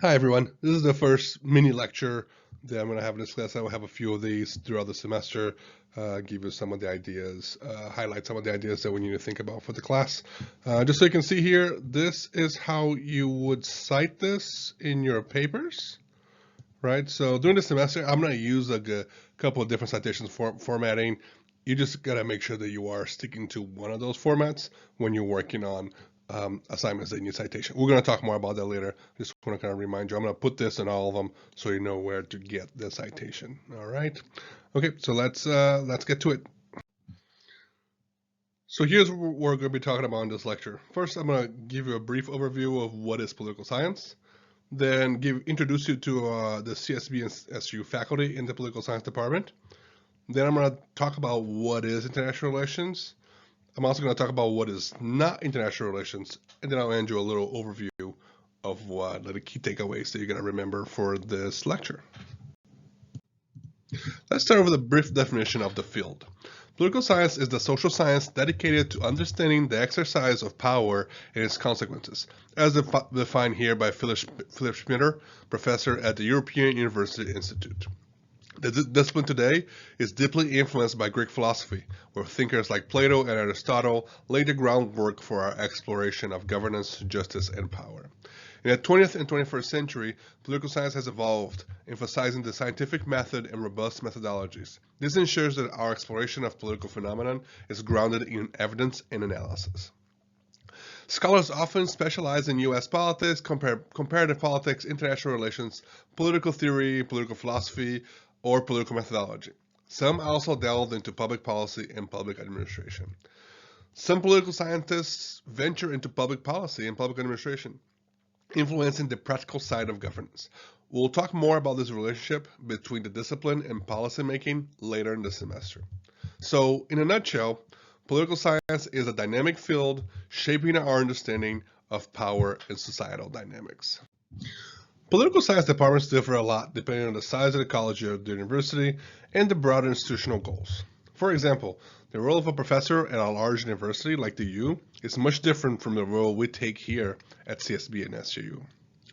Hi, everyone. This is the first mini lecture that I'm going to have in this class. I will have a few of these throughout the semester, give you some of the ideas, highlight some of the ideas that we need to think about for the class. Just so you can see here, this is how you would cite this in your papers, right? So during the semester, I'm going to use a couple of different citations formatting. You just got to make sure that you are sticking to one of those formats when you're working on assignments that need citation. We're going to talk more about that later. Just want to kind of remind you, I'm going to put this in all of them so you know where to get the citation. All right. Okay, so let's get to it. So here's what we're going to be talking about in this lecture. First, I'm going to give you a brief overview of what is political science, then introduce you to the CSB and SU faculty in the political science department. Then I'm going to talk about what is international relations. I'm also going to talk about what is not international relations, and then I'll end you a little overview of what the key takeaways that you're going to remember for this lecture. Let's start with a brief definition of the field. Political science is the social science dedicated to understanding the exercise of power and its consequences, as defined here by Philip Schmitter, professor at the European University Institute. The discipline today is deeply influenced by Greek philosophy, where thinkers like Plato and Aristotle laid the groundwork for our exploration of governance, justice, and power. In the 20th and 21st century, political science has evolved, emphasizing the scientific method and robust methodologies. This ensures that our exploration of political phenomenon is grounded in evidence and analysis. Scholars often specialize in U.S. politics, comparative politics, international relations, political theory, political philosophy, or political methodology. Some also delve into public policy and public administration. Some political scientists venture into public policy and public administration, influencing the practical side of governance. We'll talk more about this relationship between the discipline and policy making later in the semester. So, in a nutshell, political science is a dynamic field shaping our understanding of power and societal dynamics. Political science departments differ a lot depending on the size of the college or the university and the broader institutional goals. For example, the role of a professor at a large university like the U is much different from the role we take here at CSB and SJU.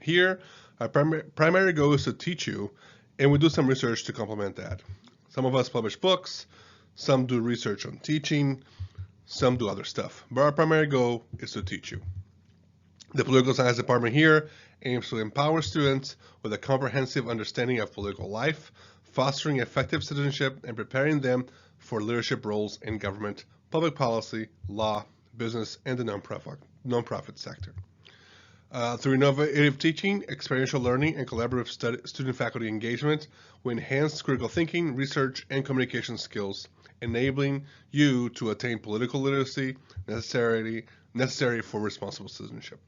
Here, our primary goal is to teach you, and we do some research to complement that. Some of us publish books, some do research on teaching, some do other stuff, but our primary goal is to teach you. The political science department here aims to empower students with a comprehensive understanding of political life, fostering effective citizenship, and preparing them for leadership roles in government, public policy, law, business, and the nonprofit sector. Through innovative teaching, experiential learning, and collaborative student-faculty engagement, we enhance critical thinking, research, and communication skills, enabling you to attain political literacy necessary for responsible citizenship.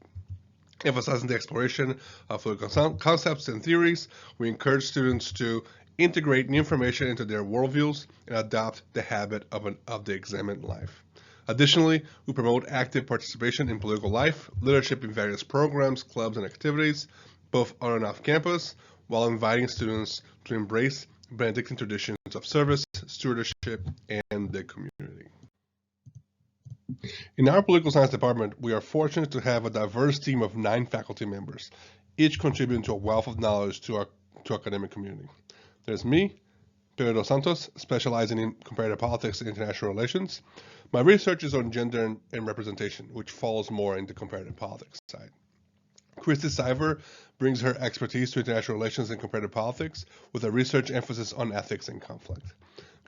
Emphasizing the exploration of political concepts and theories, we encourage students to integrate new information into their worldviews and adopt the habit of the examined life. Additionally, we promote active participation in political life, leadership in various programs, clubs, and activities, both on and off campus, while inviting students to embrace Benedictine traditions of service, stewardship, and the community. In our political science department, we are fortunate to have a diverse team of 9 faculty members, each contributing to a wealth of knowledge to our academic community. There's me, Pedro dos Santos, specializing in comparative politics and international relations. My research is on gender and representation, which falls more into comparative politics side. Christy Siver brings her expertise to international relations and comparative politics with a research emphasis on ethics and conflict.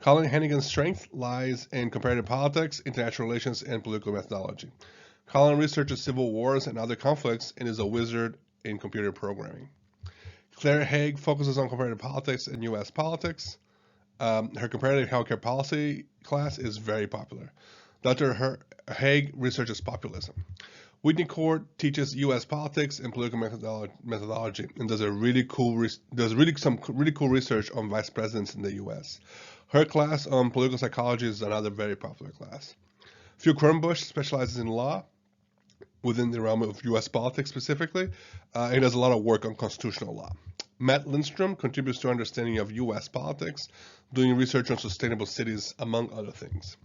Colin Hennigan's strength lies in comparative politics, international relations, and political methodology. Colin researches civil wars and other conflicts and is a wizard in computer programming. Claire Haig focuses on comparative politics and U.S. politics. Her comparative healthcare policy class is very popular. Dr. Haig researches populism. Whitney Court teaches U.S. politics and political methodology and does some really cool research on vice presidents in the U.S. Her class on political psychology is another very popular class. Phil Quirnbush specializes in law within the realm of U.S. politics specifically, and does a lot of work on constitutional law. Matt Lindstrom contributes to understanding of U.S. politics, doing research on sustainable cities, among other things.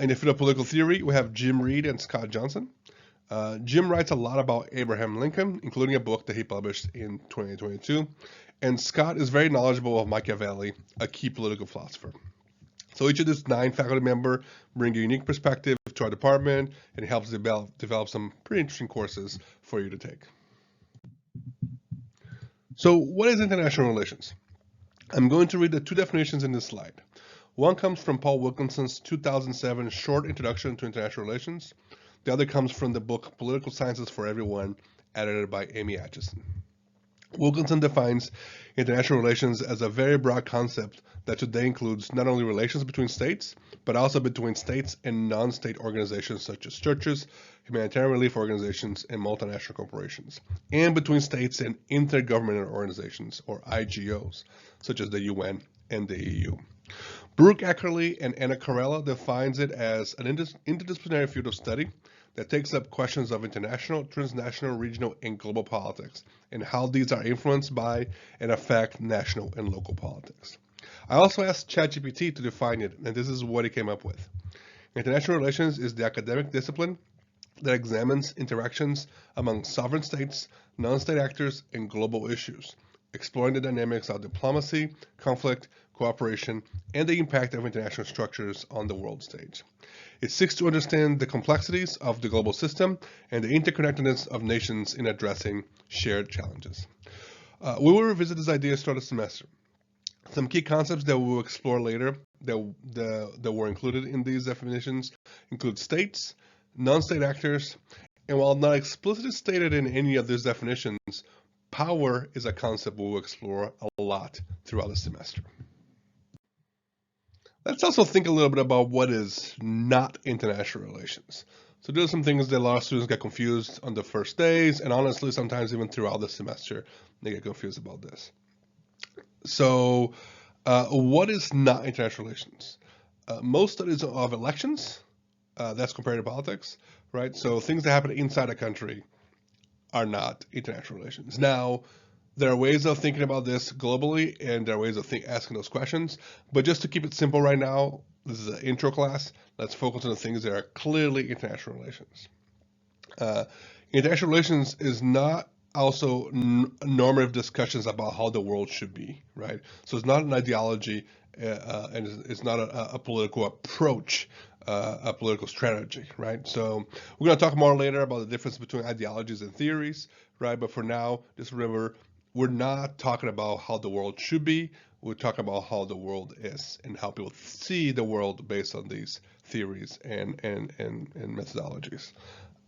In the field of political theory, we have Jim Reed and Scott Johnson. Jim writes a lot about Abraham Lincoln, including a book that he published in 2022. And Scott is very knowledgeable of Machiavelli, a key political philosopher. So each of these 9 faculty members bring a unique perspective to our department and helps develop some pretty interesting courses for you to take. So what is international relations? I'm going to read the 2 definitions in this slide. One comes from Paul Wilkinson's 2007 Short Introduction to International Relations. The other comes from the book Political Sciences for Everyone, edited by Amy Atchison. Wilkinson defines international relations as a very broad concept that today includes not only relations between states, but also between states and non-state organizations such as churches, humanitarian relief organizations, and multinational corporations, and between states and intergovernmental organizations, or IGOs, such as the UN and the EU. Brooke Eckerly and Anna Carella defines it as an interdisciplinary field of study that takes up questions of international, transnational, regional, and global politics, and how these are influenced by and affect national and local politics. I also asked ChatGPT to define it, and this is what it came up with. International relations is the academic discipline that examines interactions among sovereign states, non-state actors, and global issues, exploring the dynamics of diplomacy, conflict, cooperation, and the impact of international structures on the world stage. It seeks to understand the complexities of the global system and the interconnectedness of nations in addressing shared challenges. We will revisit these ideas throughout the semester. Some key concepts that we will explore later that were included in these definitions include states, non-state actors, and while not explicitly stated in any of these definitions, power is a concept we will explore a lot throughout the semester. Let's also think a little bit about what is not international relations. So there are some things that a lot of students get confused on the first days, and honestly, sometimes even throughout the semester, they get confused about this. So what is not international relations? Most studies of elections, that's comparative politics, right? So things that happen inside a country are not international relations. Now, there are ways of thinking about this globally, and there are ways of asking those questions. But just to keep it simple right now, this is an intro class. Let's focus on the things that are clearly international relations. International relations is not also normative discussions about how the world should be, right? So it's not an ideology, and it's not a political approach, a political strategy, right? So we're going to talk more later about the difference between ideologies and theories, right? But for now, just remember, we're not talking about how the world should be. We're talking about how the world is and how people see the world based on these theories and methodologies.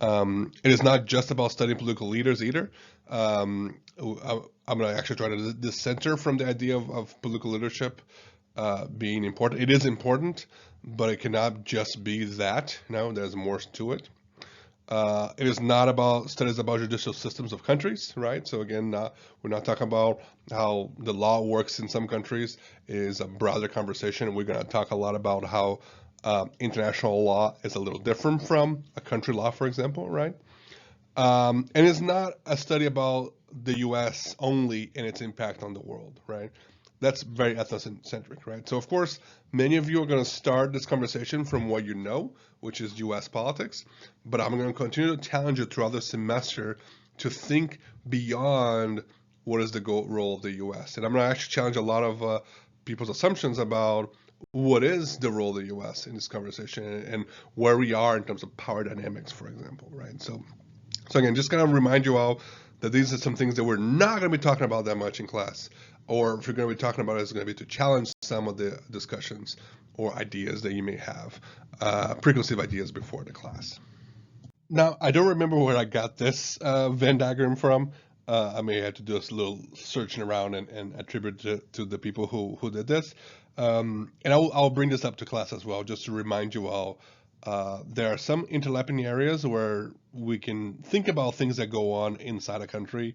It is not just about studying political leaders either. I'm going to actually try to dissenter from the idea of political leadership being important. It is important, but it cannot just be that. There's more to it. It is not about studies about judicial systems of countries, right? So again, we're not talking about how the law works in some countries. It is a broader conversation. We're going to talk a lot about how international law is a little different from a country law, for example, right? And it's not a study about the U.S. only and its impact on the world, right? That's very ethnocentric, right? So of course, many of you are going to start this conversation from what you know, which is U.S. politics, but I'm going to continue to challenge you throughout the semester to think beyond what is the role of the U.S. And I'm going to actually challenge a lot of people's assumptions about what is the role of the U.S. in this conversation and where we are in terms of power dynamics, for example, right? So again, just kind of remind you all that these are some things that we're not going to be talking about that much in class. Or if you're going to be talking about it, it's going to be to challenge some of the discussions or ideas that you may have, preconceived ideas before the class. Now, I don't remember where I got this Venn diagram from. I may have to do a little searching around and attribute it to the people who did this. And I'll bring this up to class as well, just to remind you all. There are some interlapping areas where we can think about things that go on inside a country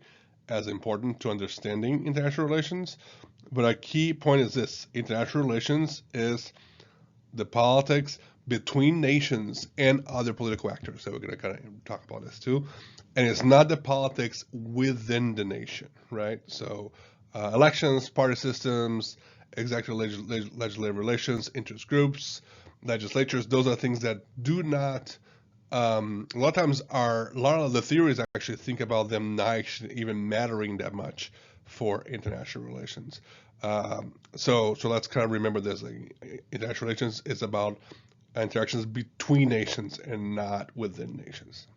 as important to understanding international relations. But a key point is this: international relations is the politics between nations and other political actors. So we're going to kind of talk about this too. And it's not the politics within the nation, right? So elections, party systems, executive legislative relations, interest groups, legislatures, those are things that do not a lot of times a lot of the theories actually think about them not actually even mattering that much for international relations. So let's kind of remember this. Like, international relations is about interactions between nations and not within nations.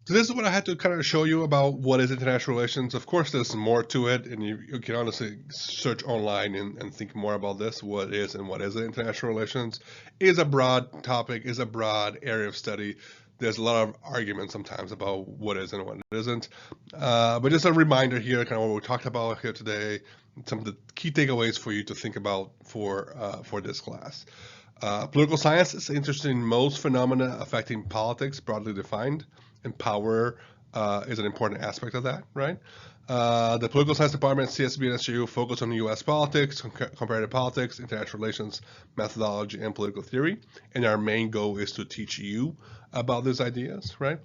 So this is what I had to kind of show you about what is international relations. Of course, there's more to it, and you can honestly search online and think more about this. What is and what isn't international relations is a broad topic, is a broad area of study. There's a lot of arguments sometimes about what is and what isn't. But just a reminder here, kind of what we talked about here today, some of the key takeaways for you to think about for this class. Political science is interested in most phenomena affecting politics, broadly defined, and power is an important aspect of that, right? The political science department, CSB and SJU, focus on U.S. politics, comparative politics, international relations, methodology, and political theory. And our main goal is to teach you about these ideas, right?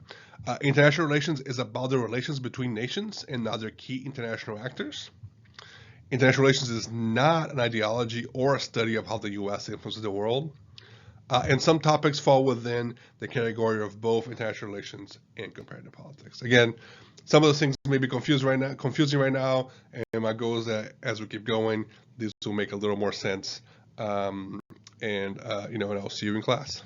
International relations is about the relations between nations and other key international actors. International relations is not an ideology or a study of how the U.S. influences the world. And some topics fall within the category of both international relations and comparative politics. Again, some of those things may be confusing right now, and my goal is that as we keep going, these will make a little more sense. And I'll see you in class.